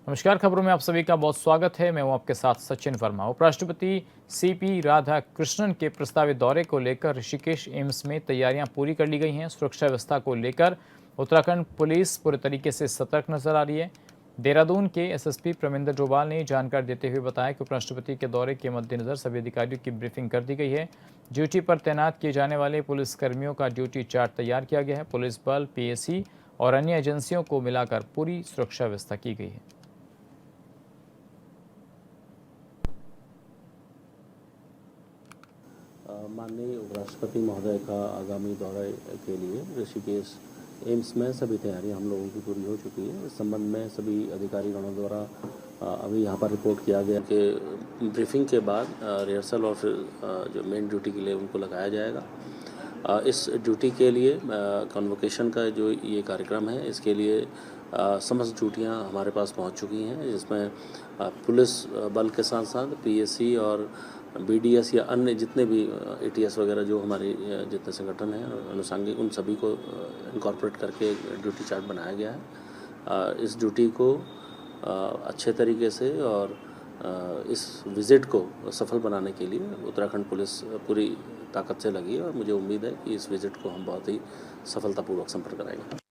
नमस्कार, खबरों में आप सभी का बहुत स्वागत है। मैं हूं आपके साथ सचिन वर्मा। उपराष्ट्रपति सीपी राधाकृष्णन के प्रस्तावित दौरे को लेकर ऋषिकेश एम्स में तैयारियां पूरी कर ली गई हैं। सुरक्षा व्यवस्था को लेकर उत्तराखंड पुलिस पूरे तरीके से सतर्क नजर आ रही है। देहरादून के एसएसपी प्रमिंदर डोभाल ने जानकारी देते हुए बताया कि उपराष्ट्रपति के दौरे के मद्देनजर सभी अधिकारियों की ब्रीफिंग कर दी गई है। ड्यूटी पर तैनात किए जाने वाले पुलिसकर्मियों का ड्यूटी चार्ट तैयार किया गया है। पुलिस बल, पीएसी और अन्य एजेंसियों को मिलाकर पूरी सुरक्षा व्यवस्था की गई है। माननीय उपराष्ट्रपति महोदय का आगामी दौरे के लिए ऋषिकेश एम्स में सभी तैयारियां हम लोगों की पूरी हो चुकी है। इस संबंध में सभी अधिकारीगणों द्वारा अभी यहाँ पर रिपोर्ट किया गया कि ब्रीफिंग के बाद रिहर्सल और फिर जो मेन ड्यूटी के लिए उनको लगाया जाएगा। इस ड्यूटी के लिए कन्वोकेशन का जो ये कार्यक्रम है, इसके लिए समस्त ड्यूटियाँ हमारे पास पहुँच चुकी हैं, जिसमें पुलिस बल के साथ साथ पीएसी और बीडीएस या अन्य जितने भी एटीएस वगैरह जो हमारे जितने संगठन हैं अनुषंगिक, उन सभी को इनकॉर्पोरेट करके ड्यूटी चार्ट बनाया गया है। इस ड्यूटी को अच्छे तरीके से और इस विज़िट को सफल बनाने के लिए उत्तराखंड पुलिस पूरी ताकत से लगी है और मुझे उम्मीद है कि इस विज़िट को हम बहुत ही सफलतापूर्वक संपन्न कराएंगे।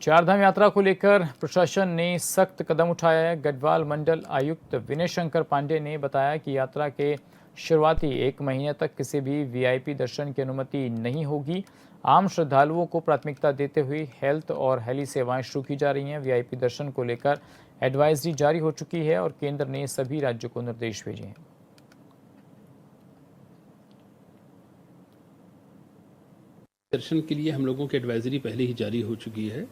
चारधाम यात्रा को लेकर प्रशासन ने सख्त कदम उठाया है। गढ़वाल मंडल आयुक्त विनय शंकर पांडे ने बताया कि यात्रा के शुरुआती 1 महीने तक किसी भी वीआईपी दर्शन की अनुमति नहीं होगी। आम श्रद्धालुओं को प्राथमिकता देते हुए हेल्थ और हेली सेवाएं शुरू की जा रही हैं। वीआईपी दर्शन को लेकर एडवाइजरी जारी हो चुकी है और केंद्र ने सभी राज्यों को निर्देश भेजे हैं। दर्शन के लिए हम लोगों की एडवाइजरी पहले ही जारी हो चुकी है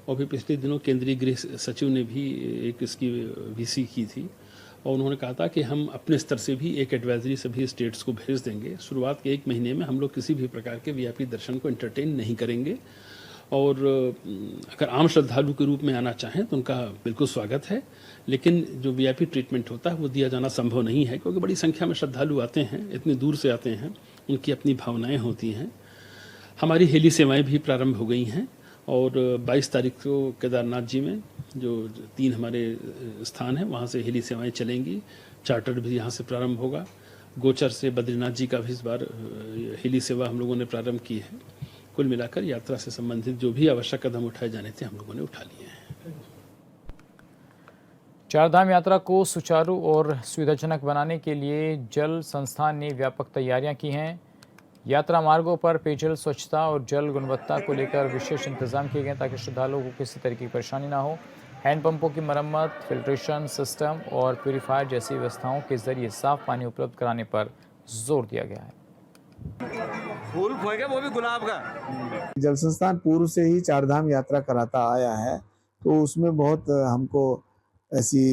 और भी पिछले दिनों केंद्रीय गृह सचिव ने भी एक इसकी वीसी की थी और उन्होंने कहा था कि हम अपने स्तर से भी एक एडवाइजरी सभी स्टेट्स को भेज देंगे। शुरुआत के 1 महीने में हम लोग किसी भी प्रकार के वीआईपी दर्शन को एंटरटेन नहीं करेंगे और अगर आम श्रद्धालु के रूप में आना चाहें तो उनका बिल्कुल स्वागत है, लेकिन जो वीआईपी ट्रीटमेंट होता है वो दिया जाना संभव नहीं है क्योंकि बड़ी संख्या में श्रद्धालु आते हैं, इतनी दूर से आते हैं, उनकी अपनी भावनाएँ होती हैं। हमारी हेली सेवाएं भी प्रारंभ हो गई हैं और 22 तारीख को केदारनाथ जी में जो 3 हमारे स्थान हैं वहाँ से हेली सेवाएं चलेंगी। चार्टर भी यहाँ से प्रारंभ होगा। गोचर से बद्रीनाथ जी का भी इस बार हेली सेवा हम लोगों ने प्रारंभ की है। कुल मिलाकर यात्रा से संबंधित जो भी आवश्यक कदम उठाए जाने थे हम लोगों ने उठा लिए हैं। चारधाम यात्रा को सुचारू और सुविधाजनक बनाने के लिए जल संस्थान ने व्यापक तैयारियां की हैं। यात्रा मार्गों पर पेयजल स्वच्छता और जल गुणवत्ता को लेकर विशेष इंतजाम किए गए ताकि श्रद्धालुओं को किसी तरह की परेशानी ना हो। हैंडपंपों की मरम्मत, फिल्ट्रेशन सिस्टम और प्यूरीफायर जैसी व्यवस्थाओं के जरिए साफ पानी उपलब्ध कराने पर जोर दिया गया है। फूल फेंके वो भी गुलाब का। जल संस्थान पूर्व से ही चारधाम यात्रा कराता आया है तो उसमें बहुत हमको ऐसी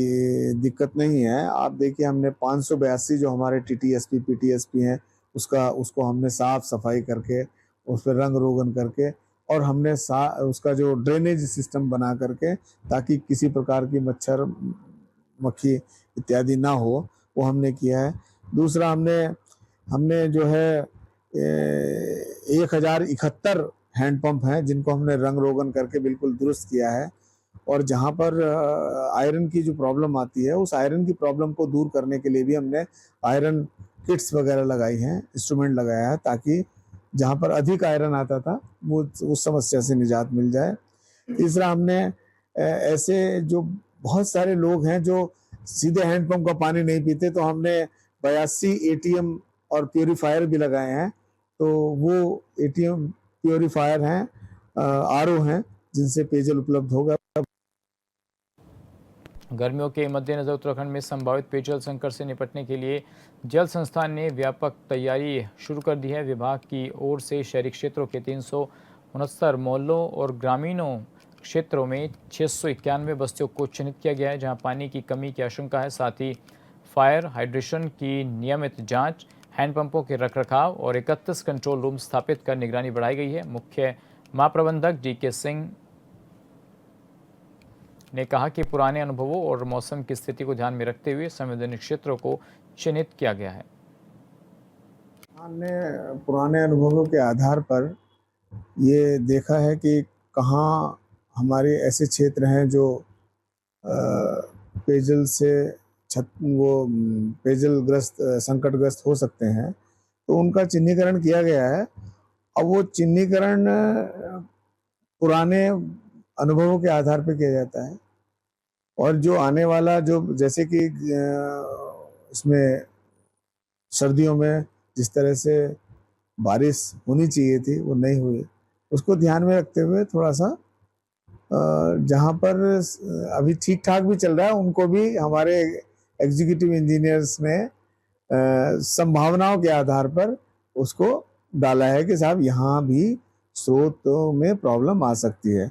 दिक्कत नहीं है। आप देखिए, हमने 582 जो हमारे टीटीएसपी पीटीएसपी हैं उसको हमने साफ सफाई करके उस पर रंग रोगन करके और हमने उसका जो ड्रेनेज सिस्टम बना करके ताकि किसी प्रकार की मच्छर मक्खी इत्यादि ना हो, वो हमने किया है। दूसरा, हमने जो है 1071 हैंडपंप हैं जिनको हमने रंग रोगन करके बिल्कुल दुरुस्त किया है और जहाँ पर आयरन की जो प्रॉब्लम आती है उस आयरन की प्रॉब्लम को दूर करने के लिए भी हमने आयरन किट्स वगैरह लगाई हैं, इंस्ट्रूमेंट लगाया है ताकि जहाँ पर अधिक आयरन आता था वो उस समस्या से निजात मिल जाए। तीसरा, हमने ऐसे जो बहुत सारे लोग हैं जो सीधे हैंडपंप का पानी नहीं पीते तो हमने 82 एटीएम और प्योरीफायर भी लगाए हैं। तो वो एटीएम प्योरीफायर हैं, आरओ हैं जिनसे पेयजल उपलब्ध होगा। गर्मियों के मद्देनजर उत्तराखंड में संभावित पेयजल संकट से निपटने के लिए जल संस्थान ने व्यापक तैयारी शुरू कर दी है। विभाग की ओर से शहरी क्षेत्रों के 369 मोहल्लों और ग्रामीणों क्षेत्रों में 691 बस्तियों को चिन्हित किया गया है जहां पानी की कमी की आशंका है। साथ ही फायर हाइड्रेशन की नियमित जांच, हैंडपंपों के रखरखाव और 31 कंट्रोल रूम स्थापित कर निगरानी बढ़ाई गई है। मुख्य महाप्रबंधक DK सिंह ने कहा कि पुराने अनुभवों और मौसम की स्थिति को ध्यान में रखते हुए संवेदनशील क्षेत्रों को चिन्हित किया गया है। हमने पुराने अनुभवों के आधार पर ये देखा है कि कहाँ हमारे ऐसे क्षेत्र हैं जो पेयजल से पेयजल ग्रस्त संकटग्रस्त हो सकते हैं, तो उनका चिन्हीकरण किया गया है। अब वो चिन्हीकरण पुराने अनुभवों के आधार पर किया जाता है, और जो आने वाला जो जैसे कि इसमें सर्दियों में जिस तरह से बारिश होनी चाहिए थी वो नहीं हुई, उसको ध्यान में रखते हुए थोड़ा सा जहाँ पर अभी ठीक ठाक भी चल रहा है, उनको भी हमारे एग्जीक्यूटिव इंजीनियर्स ने संभावनाओं के आधार पर उसको डाला है कि साहब यहाँ भी स्रोतों में प्रॉब्लम आ सकती है।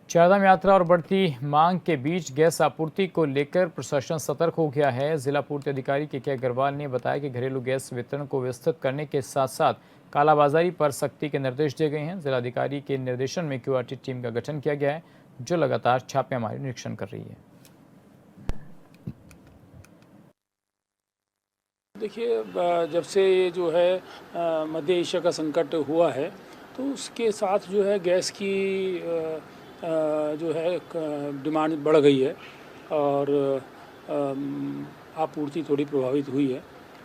चारधाम यात्रा और बढ़ती मांग के बीच गैस आपूर्ति को लेकर प्रशासन सतर्क हो गया है। जिला पूर्ति अधिकारी के अग्रवाल ने बताया कि घरेलू गैस वितरण को विस्तृत करने के साथ साथ कालाबाजारी पर सख्ती के निर्देश दिए गए हैं। जिलाधिकारी के निर्देशन में क्यूआरटी टीम का गठन किया गया है, जो लगातार छापेमारी निरीक्षण कर रही है। देखिए, जब से ये जो है मध्य एशिया का संकट हुआ है, तो उसके साथ जो है गैस की जो है डिमांड बढ़ गई है और आपूर्ति थोड़ी प्रभावित हुई है।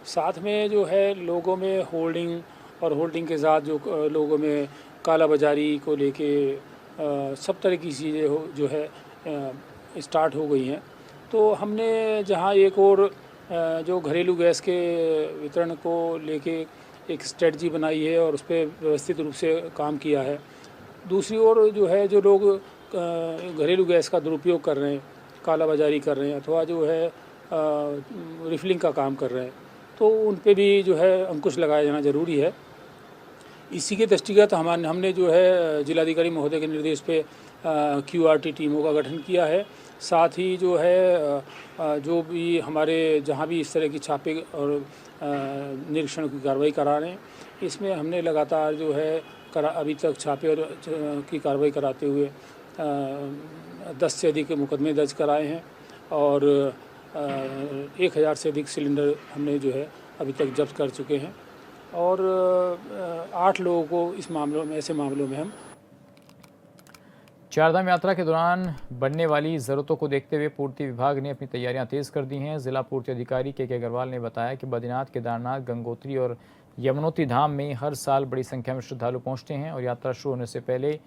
साथ में जो है लोगों में होल्डिंग के साथ जो लोगों में काला बाजारी को लेके सब तरह की चीज़ें जो है स्टार्ट हो गई हैं। तो हमने जहां एक और जो घरेलू गैस के वितरण को लेके एक स्ट्रेटजी बनाई है और उस पर व्यवस्थित रूप से काम किया है। दूसरी ओर जो है जो लोग घरेलू गैस का दुरुपयोग कर रहे हैं, काला बाजारी कर रहे हैं अथवा जो है रिफिलिंग का काम कर रहे हैं, तो उन पे भी जो है अंकुश लगाया जाना ज़रूरी है। इसी के दृष्टिगत हमने जो है जिलाधिकारी महोदय के निर्देश पे क्यूआरटी टीमों का गठन किया है। साथ ही जो है जो भी हमारे जहाँ भी इस तरह की छापे और निरीक्षण की कार्रवाई करा रहे हैं, इसमें हमने लगातार जो है अभी तक छापे और की कार्रवाई कराते हुए 10 से अधिक मुकदमे दर्ज कराए हैं और 1000 से अधिक सिलेंडर हमने जो है अभी तक जब्त कर चुके हैं और 8 लोगों को इस मामलों में ऐसे मामलों में हम चारधाम यात्रा के दौरान बढ़ने वाली ज़रूरतों को देखते हुए पूर्ति विभाग ने अपनी तैयारियां तेज़ कर दी हैं। जिला पूर्ति अधिकारी के अग्रवाल ने बताया कि बद्रीनाथ, केदारनाथ, गंगोत्री और यमुनोत्री धाम में हर साल बड़ी संख्या में श्रद्धालु पहुंचते हैं और यात्रा शुरू होने से पहले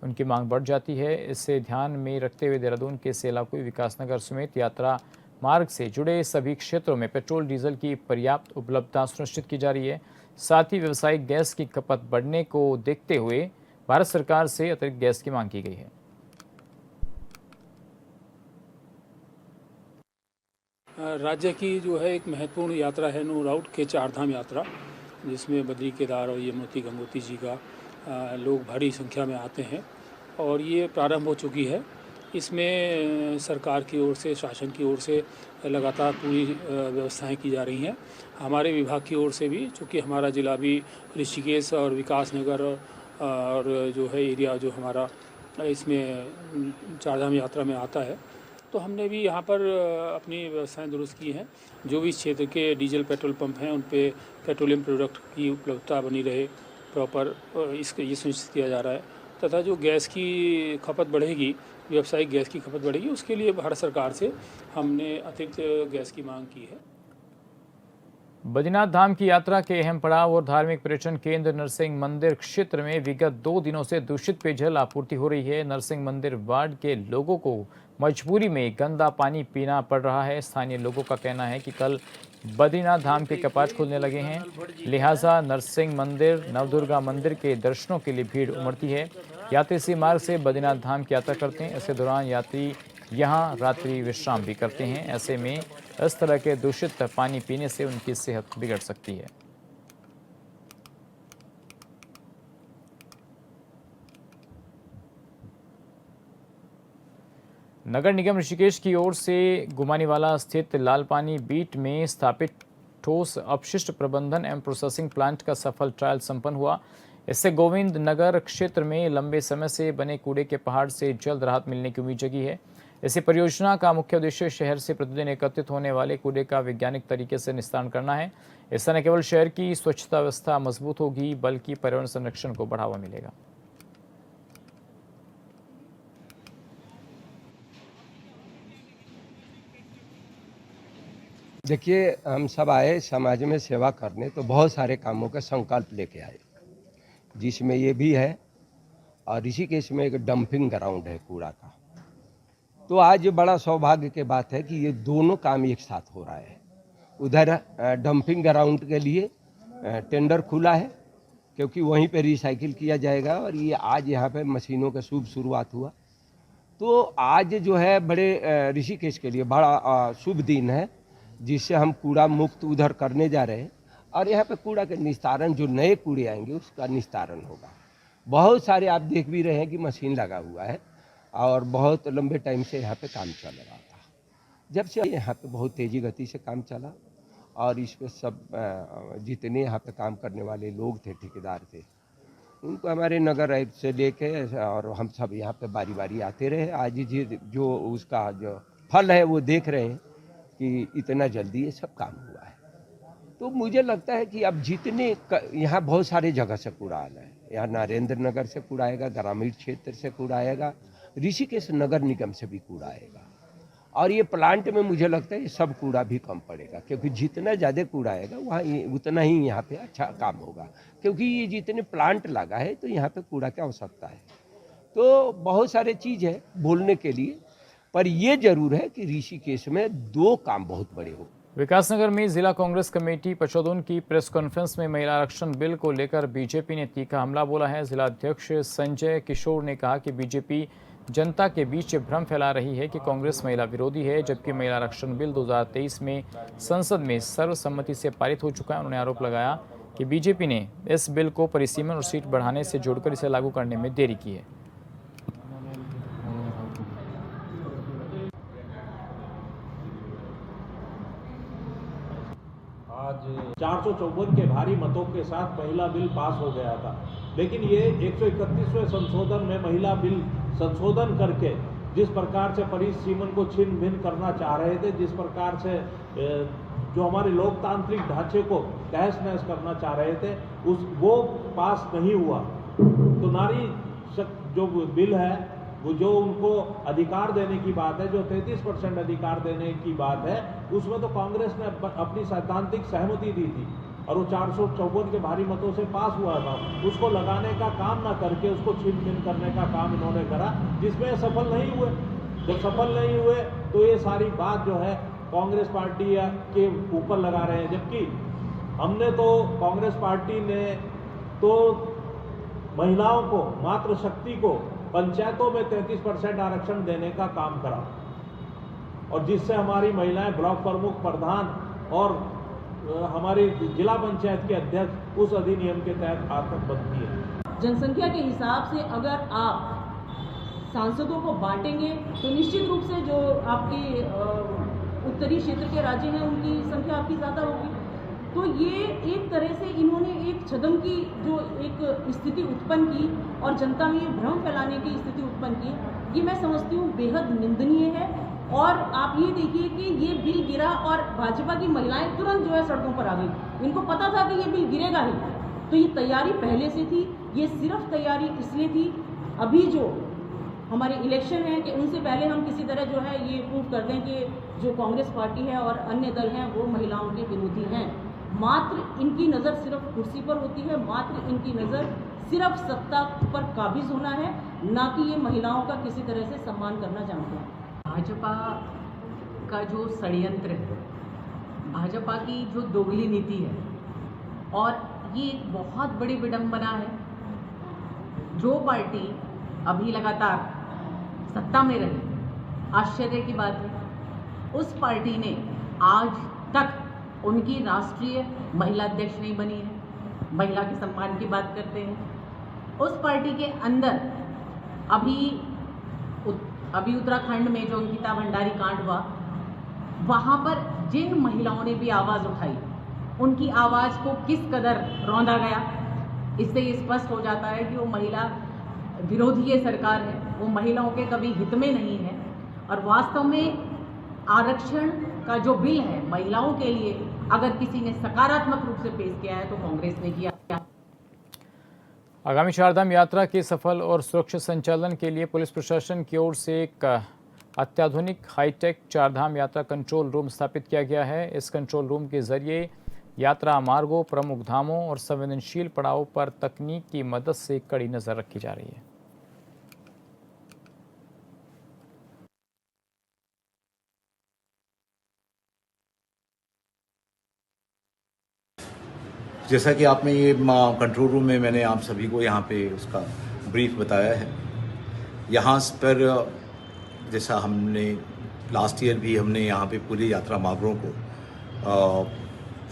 उनकी मांग बढ़ जाती है। इससे ध्यान में रखते हुए देहरादून के सेलाकुई, विकासनगर समेत यात्रा मार्ग से जुड़े सभी क्षेत्रों में पेट्रोल डीजल की पर्याप्त उपलब्धता सुनिश्चित की जा रही है। साथ ही व्यावसायिक गैस की खपत बढ़ने को देखते हुए भारत सरकार से अतिरिक्त गैस की मांग की गई है। राज्य की जो है एक महत्वपूर्ण यात्रा है नो डाउट के चारधाम यात्रा, जिसमें बद्री, केदार और यमुनोत्री, गंगोत्री जी का लोग भारी संख्या में आते हैं और ये प्रारंभ हो चुकी है। इसमें सरकार की ओर से, शासन की ओर से लगातार पूरी व्यवस्थाएं की जा रही हैं। हमारे विभाग की ओर से भी, चूँकि हमारा ज़िला भी ऋषिकेश और विकासनगर और जो है एरिया जो हमारा इसमें चारधाम यात्रा में आता है, तो हमने भी यहाँ पर अपनी व्यवस्थाएं दुरुस्त की हैं। जो भी क्षेत्र के डीजल पेट्रोल पंप हैं उन पे पेट्रोलियम प्रोडक्ट की उपलब्धता बनी रहे प्रॉपर, इसका ये सुनिश्चित किया जा रहा है। तथा जो गैस की खपत बढ़ेगी, व्यावसायिक गैस की खपत बढ़ेगी, उसके लिए भारत सरकार से हमने अतिरिक्त गैस की मांग की है। बद्रीनाथ धाम की यात्रा के अहम पड़ाव और धार्मिक पर्यटन केंद्र नरसिंह मंदिर क्षेत्र में विगत 2 दिनों से दूषित पेयजल आपूर्ति हो रही है। नरसिंह मंदिर वार्ड के लोगों को मजबूरी में गंदा पानी पीना पड़ रहा है। स्थानीय लोगों का कहना है कि कल बद्रीनाथ धाम के कपाट खुलने लगे हैं, लिहाजा नरसिंह मंदिर, नवदुर्गा मंदिर के दर्शनों के लिए भीड़ उमड़ती है। यात्री इसी मार्ग से बद्रीनाथ धाम की यात्रा करते हैं। इसके दौरान यात्री यहाँ रात्रि विश्राम भी करते हैं। ऐसे में इस तरह के दूषित पानी पीने से उनकी सेहत बिगड़ सकती है। नगर निगम ऋषिकेश की ओर से गुमानीवाला स्थित लालपानी बीट में स्थापित ठोस अपशिष्ट प्रबंधन एवं प्रोसेसिंग प्लांट का सफल ट्रायल संपन्न हुआ। इससे गोविंद नगर क्षेत्र में लंबे समय से बने कूड़े के पहाड़ से जल्द राहत मिलने की उम्मीद जगी है। इसी परियोजना का मुख्य उद्देश्य शहर से प्रतिदिन एकत्रित होने वाले कूड़े का वैज्ञानिक तरीके से निस्तारण करना है। इससे न केवल शहर की स्वच्छता व्यवस्था मजबूत होगी, बल्कि पर्यावरण संरक्षण को बढ़ावा मिलेगा। देखिए, हम सब आए समाज में सेवा करने, तो बहुत सारे कामों का संकल्प लेके आए, जिसमें ये भी है। और ऋषिकेश में एक डंपिंग ग्राउंड है कूड़ा का। तो आज बड़ा सौभाग्य की बात है कि ये दोनों काम एक साथ हो रहा है। उधर डंपिंग ग्राउंड के लिए टेंडर खुला है, क्योंकि वहीं पे रिसाइकिल किया जाएगा। और ये आज यहाँ पे मशीनों का शुभ शुरुआत हुआ। तो आज जो है बड़े ऋषिकेश के लिए बड़ा शुभ दिन है, जिससे हम कूड़ा मुक्त उधर करने जा रहे हैं। और यहाँ पे कूड़ा के निस्तारण, जो नए कूड़े आएंगे उसका निस्तारण होगा। बहुत सारे आप देख भी रहे हैं कि मशीन लगा हुआ है, और बहुत लंबे टाइम से यहाँ पे काम चल रहा था। जब से यहाँ पे बहुत तेज़ी गति से काम चला, और इस पर सब जितने यहाँ पे काम करने वाले लोग थे, ठेकेदार थे, उनको हमारे नगर आयुक्त से लेके और हम सब यहाँ पे बारी बारी आते रहे। आज जो उसका जो फल है वो देख रहे हैं कि इतना जल्दी ये सब काम हुआ है। तो मुझे लगता है कि अब जितने यहाँ बहुत सारे जगह से कूड़ा आना है। यहाँ नरेंद्र नगर से कूड़ा आएगा, ग्रामीण क्षेत्र से कूड़ा आएगा, ऋषिकेश नगर निगम से भी कूड़ा आएगा। और ये प्लांट में मुझे लगता है ये सब कूड़ा भी कम पड़ेगा, क्योंकि जितना ज़्यादा कूड़ा आएगा वहाँ उतना ही यहाँ पे अच्छा काम होगा। क्योंकि ये जितने प्लांट लगा है तो यहाँ पे कूड़ा की आवश्यकता है। तो बहुत सारे चीज़ है बोलने के लिए, पर ये जरूर है कि ऋषिकेश में दो काम बहुत बड़े हो। विकासनगर में जिला कांग्रेस कमेटी पचौदन की प्रेस कॉन्फ्रेंस में महिला आरक्षण बिल को लेकर बीजेपी ने तीखा हमला बोला है। जिला अध्यक्ष संजय किशोर ने कहा कि बीजेपी जनता के बीच भ्रम फैला रही है कि कांग्रेस महिला विरोधी है, जबकि महिला आरक्षण बिल 2023 में संसद में सर्वसम्मति से पारित हो चुका है। उन्होंने आरोप लगाया कि बीजेपी ने इस बिल को परिसीमन और सीट बढ़ाने से जोड़कर इसे लागू करने में देरी की है। आज 454 के भारी मतों के साथ महिला बिल पास हो गया था, लेकिन ये 131वें संशोधन में महिला बिल संशोधन करके जिस प्रकार से परिसीमन को छिन्न भिन्न करना चाह रहे थे, जिस प्रकार से जो हमारे लोकतांत्रिक ढांचे को तहस नहस करना चाह रहे थे, वो पास नहीं हुआ। तो नारी जो बिल है, वो जो उनको अधिकार देने की बात है, जो 33% अधिकार देने की बात है, उसमें तो कांग्रेस ने अपनी सैद्धांतिक सहमति दी थी और वो 454 के भारी मतों से पास हुआ था। उसको लगाने का काम ना करके उसको छिन्न भिन्न करने का काम इन्होंने करा, जिसमें सफल नहीं हुए। जब सफल नहीं हुए तो ये सारी बात जो है कांग्रेस पार्टी के ऊपर लगा रहे हैं, जबकि हमने तो कांग्रेस पार्टी ने तो महिलाओं को, मातृशक्ति को पंचायतों में 33% आरक्षण देने का काम करा, और जिससे हमारी महिलाएं ब्लॉक प्रमुख, प्रधान और हमारी जिला पंचायत के अध्यक्ष उस अधिनियम के तहत आरक्षण बनती है। जनसंख्या के हिसाब से अगर आप सांसदों को बांटेंगे तो निश्चित रूप से जो आपके उत्तरी क्षेत्र के राज्य हैं उनकी संख्या आपकी ज़्यादा होगी। तो ये एक तरह से इन्होंने एक छद्म की जो एक स्थिति उत्पन्न की और जनता में भ्रम फैलाने की स्थिति उत्पन्न की, ये मैं समझती हूँ बेहद निंदनीय है। और आप ये देखिए कि ये बिल गिरा और भाजपा की महिलाएं तुरंत जो है सड़कों पर आ गई। इनको पता था कि ये बिल गिरेगा ही, तो ये तैयारी पहले से थी। ये सिर्फ तैयारी इसलिए थी अभी जो हमारे इलेक्शन है कि उनसे पहले हम किसी तरह जो है ये प्रूव कर दें कि जो कांग्रेस पार्टी है और अन्य दल हैं वो महिलाओं के विरोधी हैं। मात्र इनकी नज़र सिर्फ कुर्सी पर होती है, मात्र इनकी नज़र सिर्फ सत्ता पर काबिज होना है, ना कि ये महिलाओं का किसी तरह से सम्मान करना जानते हैं। भाजपा का जो षड्यंत्र है, भाजपा की जो दोगली नीति है, और ये एक बहुत बड़ी विडंबना है। जो पार्टी अभी लगातार सत्ता में रही, आश्चर्य की बात है, उस पार्टी ने आज तक उनकी राष्ट्रीय महिला अध्यक्ष नहीं बनी है। महिला के सम्मान की बात करते हैं। उस पार्टी के अंदर अभी उत्तराखंड में जो अंकिता भंडारी कांड हुआ, वहाँ पर जिन महिलाओं ने भी आवाज़ उठाई, उनकी आवाज़ को किस कदर रौंदा गया, इससे ये स्पष्ट हो जाता है कि वो महिला विरोधी ये सरकार है, वो महिलाओं के कभी हित में नहीं है। और वास्तव में आरक्षण का जो बिल है महिलाओं के लिए, अगर किसी ने सकारात्मक रूप से पेश किया है तो कांग्रेस ने किया। आगामी चारधाम यात्रा के सफल और सुरक्षित संचालन के लिए पुलिस प्रशासन की ओर से एक अत्याधुनिक हाईटेक चारधाम यात्रा कंट्रोल रूम स्थापित किया गया है। इस कंट्रोल रूम के जरिए यात्रा मार्गों, प्रमुख धामों और संवेदनशील पड़ावों पर तकनीक की मदद से कड़ी नजर रखी जा रही है। जैसा कि आपने ये कंट्रोल रूम में मैंने आप सभी को यहाँ पे उसका ब्रीफ बताया है। यहाँ पर जैसा हमने लास्ट ईयर भी हमने यहाँ पे पूरी यात्रा मार्गों को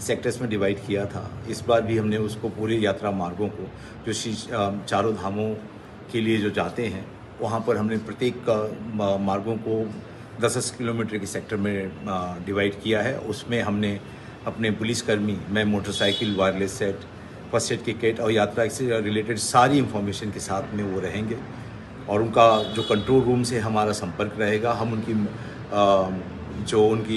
सेक्टर्स में डिवाइड किया था। इस बार भी हमने उसको पूरी यात्रा मार्गों को जो चारों धामों के लिए जो जाते हैं वहाँ पर हमने प्रत्येक मार्गों को 10-10 किलोमीटर के सेक्टर में डिवाइड किया है। उसमें हमने अपने पुलिसकर्मी में motorcycle, wireless set, first aid की किट और यात्रा से रिलेटेड सारी इंफॉर्मेशन के साथ में वो रहेंगे और उनका जो कंट्रोल रूम से हमारा संपर्क रहेगा। हम उनकी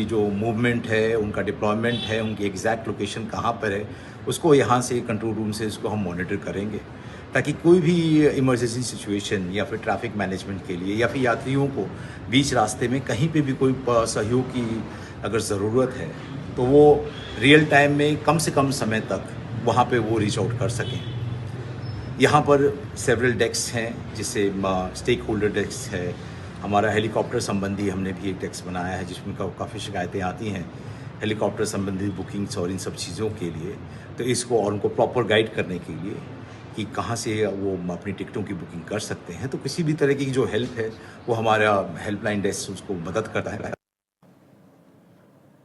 जो मूवमेंट है, उनका डिप्लॉयमेंट है, उनकी एग्जैक्ट लोकेशन कहाँ पर है, उसको यहाँ से कंट्रोल रूम से इसको हम मॉनिटर करेंगे ताकि कोई भी इमरजेंसी सिचुएशन या फिर ट्रैफिक मैनेजमेंट के लिए या फिर यात्रियों को बीच रास्ते में कहीं पे भी कोई सहयोग की अगर ज़रूरत है तो वो रियल टाइम में कम से कम समय तक वहाँ पे वो रीच आउट कर सकें। यहाँ पर सेवरल डेस्क हैं जिससे स्टेक होल्डर डेस्क है। हमारा हेलीकॉप्टर संबंधी हमने भी एक डेस्क बनाया है जिसमें काफ़ी शिकायतें आती हैं हेलीकॉप्टर संबंधी बुकिंग्स और इन सब चीज़ों के लिए। तो इसको और उनको प्रॉपर गाइड करने के लिए कि कहाँ से वो अपनी टिकटों की बुकिंग कर सकते हैं। तो किसी भी तरह की जो हेल्प है वो हमारा हेल्पलाइन डेस्क उसको मदद करता है।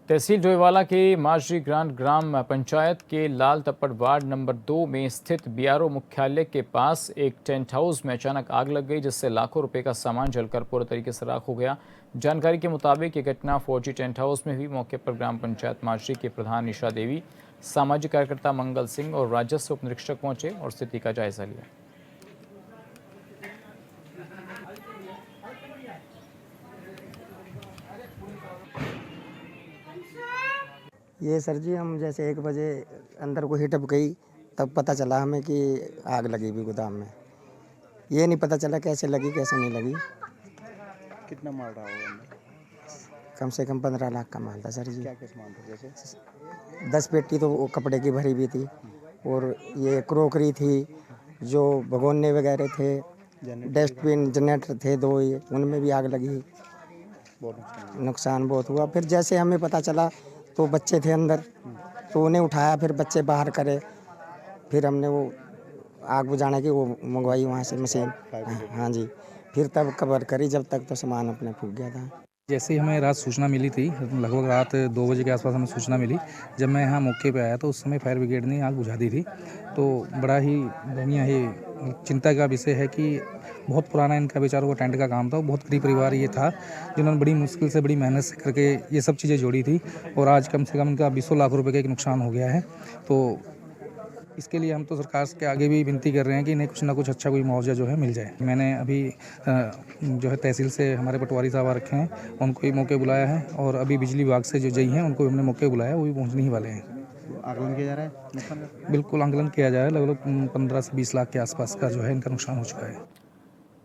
तहसील डोईवाला के माजरी ग्रांट ग्राम पंचायत के लाल तप्पड़ वार्ड नंबर 2 में स्थित बीआरओ मुख्यालय के पास एक टेंट हाउस में अचानक आग लग गई जिससे लाखों रुपए का सामान जलकर पूरी तरीके से राख हो गया। जानकारी के मुताबिक ये घटना 4G टेंट हाउस में हुई। मौके पर ग्राम पंचायत माजरी के प्रधान निशा देवी, सामाजिक कार्यकर्ता मंगल सिंह और राजस्व उप निरीक्षक पहुंचे और स्थिति का जायजा लिया। ये सर जी हम जैसे 1 बजे अंदर को हीटअप गई तब पता चला हमें कि आग लगी हुई गोदाम में। ये नहीं पता चला कैसे लगी कैसे नहीं लगी। कितना माल रहा होगा अंदर? कम से कम 15 लाख का माल था सर जी। क्या क्या सामान था? जैसे 10 पेटी तो वो कपड़े की भरी हुई थी और ये क्रोकरी थी, जो भगोने वगैरह थे, डस्टबिन, जनरेटर थे 2, उनमें भी आग लगी। बहुत नुकसान बहुत हुआ। फिर जैसे हमें पता चला तो बच्चे थे अंदर तो उन्हें उठाया, फिर बच्चे बाहर करे, फिर हमने वो आग बुझाने की वो मंगवाई वहाँ से मशीन। हाँ जी, फिर तब कवर करी, जब तक तो सामान अपने फूक गया था। जैसे ही हमें रात सूचना मिली थी, लगभग रात 2 बजे के आसपास हमें सूचना मिली। जब मैं यहाँ मौके पे आया तो उस समय फायर ब्रिगेड ने आग बुझा दी थी। तो बड़ा ही बढ़िया ही चिंता का विषय है कि बहुत पुराना इनका बेचारों को टेंट का काम था। बहुत गरीब परिवार ये था जिन्होंने बड़ी मुश्किल से, बड़ी मेहनत से करके ये सब चीज़ें जोड़ी थी और आज कम से कम इनका 20 लाख रुपए का एक नुकसान हो गया है। तो इसके लिए हम तो सरकार के आगे भी विनती कर रहे हैं कि इन्हें कुछ ना कुछ अच्छा कोई मुआवजा जो है मिल जाए। मैंने अभी जो है तहसील से हमारे पटवारी साहब आ रखे हैं, उनको भी मौके बुलाया है और अभी बिजली विभाग से जो जई हैं उनको भी हमने मौके बुलाया, वो भी पहुँचने ही वाले हैं। आकलन किया जा रहा है? बिल्कुल आकलन किया जा रहा है। लगभग 15 से 20 लाख के आसपास का जो है इनका नुकसान हो चुका है।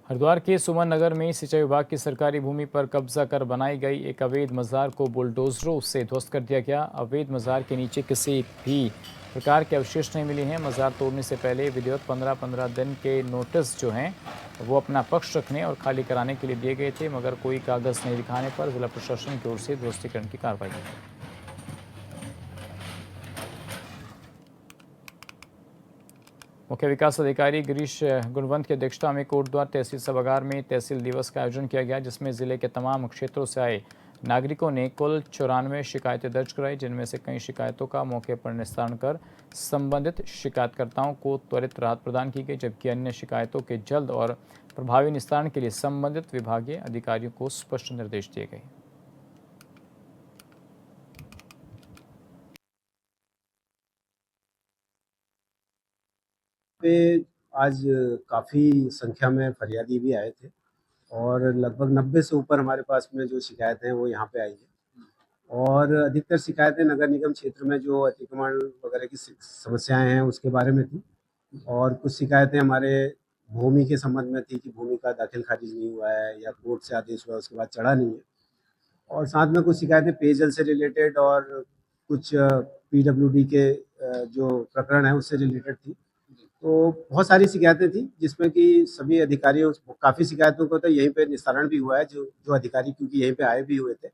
हरिद्वार के सुमन नगर में सिंचाई विभाग की सरकारी भूमि पर कब्जा कर बनाई गई एक अवैध मज़ार को बुलडोजरों से ध्वस्त कर दिया गया। अवैध मज़ार के नीचे किसी भी प्रकार के अवशेष नहीं मिले हैं। मज़ार तोड़ने से पहले विधिवत 15-15 दिन के नोटिस जो हैं वो अपना पक्ष रखने और खाली कराने के लिए दिए गए थे, मगर कोई कागज़ नहीं दिखाने पर जिला प्रशासन की ओर से ध्वस्तीकरण की कार्रवाई की गई। मुख्य विकास अधिकारी गिरीश गुणवंत की अध्यक्षता में कोटद्वार तहसील सभागार में तहसील दिवस का आयोजन किया गया, जिसमें जिले के तमाम क्षेत्रों से आए नागरिकों ने कुल 94 शिकायतें दर्ज कराई, जिनमें से कई शिकायतों का मौके पर निस्तारण कर संबंधित शिकायतकर्ताओं को त्वरित राहत प्रदान की गई, जबकि अन्य शिकायतों के जल्द और प्रभावी निस्तारण के लिए संबंधित विभागीय अधिकारियों को स्पष्ट निर्देश दिए गए। पे आज काफ़ी संख्या में फरियादी भी आए थे और लगभग 90 से ऊपर हमारे पास में जो शिकायतें हैं वो यहाँ पे आई हैं और अधिकतर शिकायतें नगर निगम क्षेत्र में जो अतिक्रमण वगैरह की समस्याएं हैं उसके बारे में थी और कुछ शिकायतें हमारे भूमि के संबंध में थी कि भूमि का दाखिल खारिज नहीं हुआ है या कोर्ट से आदेश हुआ उसके बाद चढ़ा नहीं है, और साथ में कुछ शिकायतें पेयजल से रिलेटेड और कुछ पीडब्ल्यूडी के जो प्रकरण है उससे रिलेटेड थी। तो बहुत सारी शिकायतें थी जिसमें कि सभी अधिकारियों, काफ़ी शिकायतों को तो यहीं पे निस्तारण भी हुआ है, जो अधिकारी क्योंकि यहीं पे आए भी हुए थे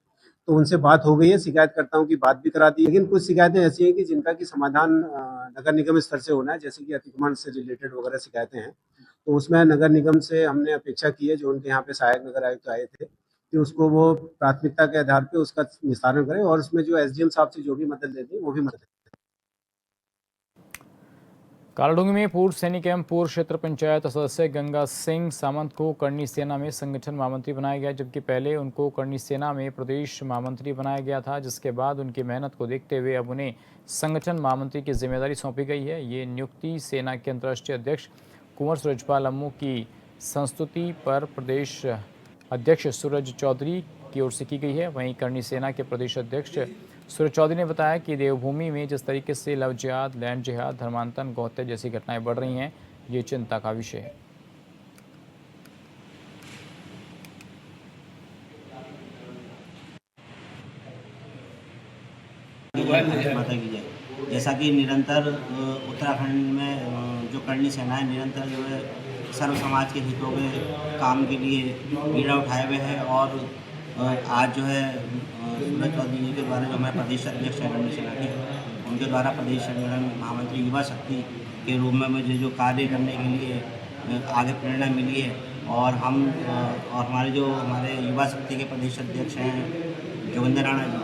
तो उनसे बात हो गई है, शिकायतकर्ताओं की बात भी करा दी। लेकिन कुछ शिकायतें ऐसी हैं कि जिनका कि समाधान नगर निगम स्तर से होना है, जैसे कि अतिक्रमण से रिलेटेड वगैरह शिकायतें हैं, तो उसमें नगर निगम से हमने अपेक्षा की है, जो उनके यहाँ पे सहायक नगर आयुक्त आए थे, कि उसको वो प्राथमिकता के आधार पे उसका निस्तारण करें और उसमें जो एसडीएम साहब से जो भी मदद लेती है वो भी मदद लें। कालाडूंगी में पूर्व सैनिक एवं पूर्व क्षेत्र पंचायत सदस्य गंगा सिंह सामंत को करनी सेना में संगठन महामंत्री बनाया गया, जबकि पहले उनको करनी सेना में प्रदेश महामंत्री बनाया गया था, जिसके बाद उनकी मेहनत को देखते हुए अब उन्हें संगठन महामंत्री की जिम्मेदारी सौंपी गई है। ये नियुक्ति सेना के अंतर्राष्ट्रीय अध्यक्ष कुंवर सूरजपाल अम्मू की संस्तुति पर प्रदेश अध्यक्ष सूरज चौधरी की ओर से की गई है। वहीं करनी सेना के प्रदेश अध्यक्ष सूरज चौधरी ने बताया कि देवभूमि में जिस तरीके से लव जिहाद, लैंड जिहाद, धर्मांतरण, गौहत्या जैसी घटनाएं बढ़ रही हैं, ये चिंता का विषय है। जैसा कि निरंतर उत्तराखंड में जो करनी सेना है निरंतर जो है सर्व समाज के हितों के काम के लिए बीड़ा उठाए हुए है, और आज जो है सूरज चौधरी जी के द्वारा जो हमारे प्रदेश अध्यक्ष हैं करनी सेना के, उनके द्वारा प्रदेश संगठन महामंत्री युवा शक्ति के रूप में मुझे जो कार्य करने के लिए आगे प्रेरणा मिली है, और हम और हमारे युवा शक्ति के प्रदेश अध्यक्ष हैं जोगिंदर राणा जी,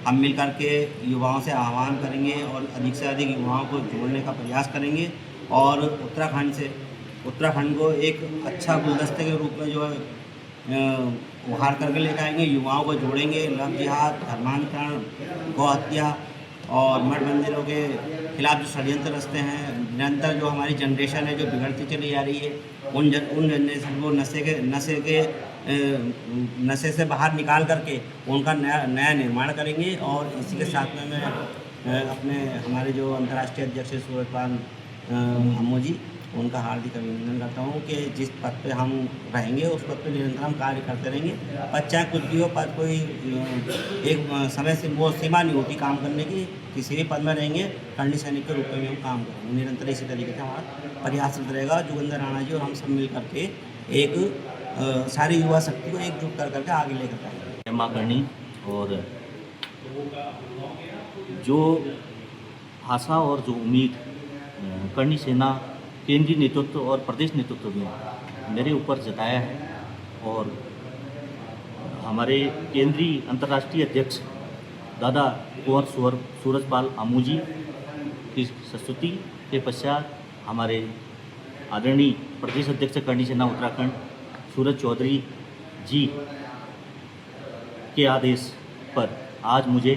हम मिलकर के युवाओं से आह्वान करेंगे और अधिक से अधिक युवाओं को जोड़ने का प्रयास करेंगे, और उत्तराखंड को एक अच्छा गुलदस्ते के रूप में जो है उभार करके लेकर आएंगे, युवाओं को जोड़ेंगे। लव जिहाद, धर्मांतरण, गौ हत्या और मठ मंदिरों के खिलाफ जो षड्यंत्र रचते हैं, निरंतर जो हमारी जनरेशन है जो बिगड़ती चली जा रही है, उन जनरेशन को नशे से बाहर निकाल करके उनका नया निर्माण करेंगे। और इसी के साथ में मैं हमारे जो अंतर्राष्ट्रीय अध्यक्ष सूरजपाल अम्मू जी, उनका हार्दिक अभिनंदन करता हूँ कि जिस पद पे हम रहेंगे उस पद पे निरंतर हम कार्य करते रहेंगे। पद चाहे कुछ भी हो, पद कोई एक समय से वो सीमा नहीं होती काम करने की, किसी भी पद में रहेंगे करनी सैनिक के रूप में भी हम काम करेंगे। निरंतर इसी तरीके से हमारा प्रयास चलता रहेगा। जोगिंदर राणा जी और हम सब मिल करके एक सारी युवा शक्ति को एकजुट कर करके आगे लेकर जाएंगे। माँ करनी और जो आशा और जो उम्मीद करनी सेना केंद्रीय नेतृत्व और प्रदेश नेतृत्व ने मेरे ऊपर जताया है, और हमारे केंद्रीय अंतर्राष्ट्रीय अध्यक्ष दादा कुंवर सूरजपाल अम्मू जी की संस्तुति के पश्चात हमारे आदरणीय प्रदेश अध्यक्ष करनी सेना उत्तराखंड सूरज चौधरी जी के आदेश पर आज मुझे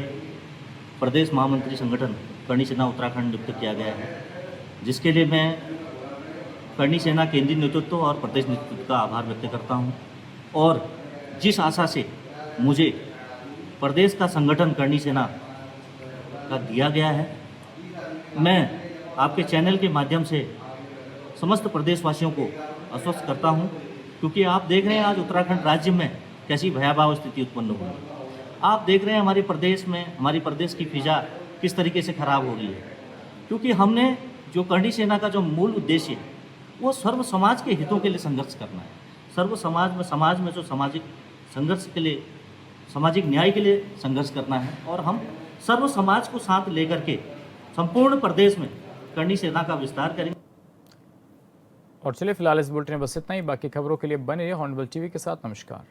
प्रदेश महामंत्री संगठन करनी सेना उत्तराखंड नियुक्त किया गया है, जिसके लिए मैं करनी सेना केंद्रीय नेतृत्व और प्रदेश नेतृत्व का आभार व्यक्त करता हूं। और जिस आशा से मुझे प्रदेश का संगठन करनी सेना का दिया गया है, मैं आपके चैनल के माध्यम से समस्त प्रदेशवासियों को आश्वस्त करता हूं, क्योंकि आप देख रहे हैं आज उत्तराखंड राज्य में कैसी भयावह स्थिति उत्पन्न हो रही है। आप देख रहे हैं हमारे प्रदेश में, हमारी प्रदेश की फिजा किस तरीके से खराब हो रही है, क्योंकि हमने जो करनी सेना का जो मूल उद्देश्य है वो सर्व समाज के हितों के लिए संघर्ष करना है। सर्व समाज में जो सामाजिक संघर्ष के लिए, सामाजिक न्याय के लिए संघर्ष करना है, और हम सर्व समाज को साथ लेकर के संपूर्ण प्रदेश में करनी सेना का विस्तार करेंगे। और चलिए फिलहाल इस बुलेटिन में बस इतना ही। बाकी खबरों के लिए बने रहिए हॉर्नबिल टीवी के साथ। नमस्कार।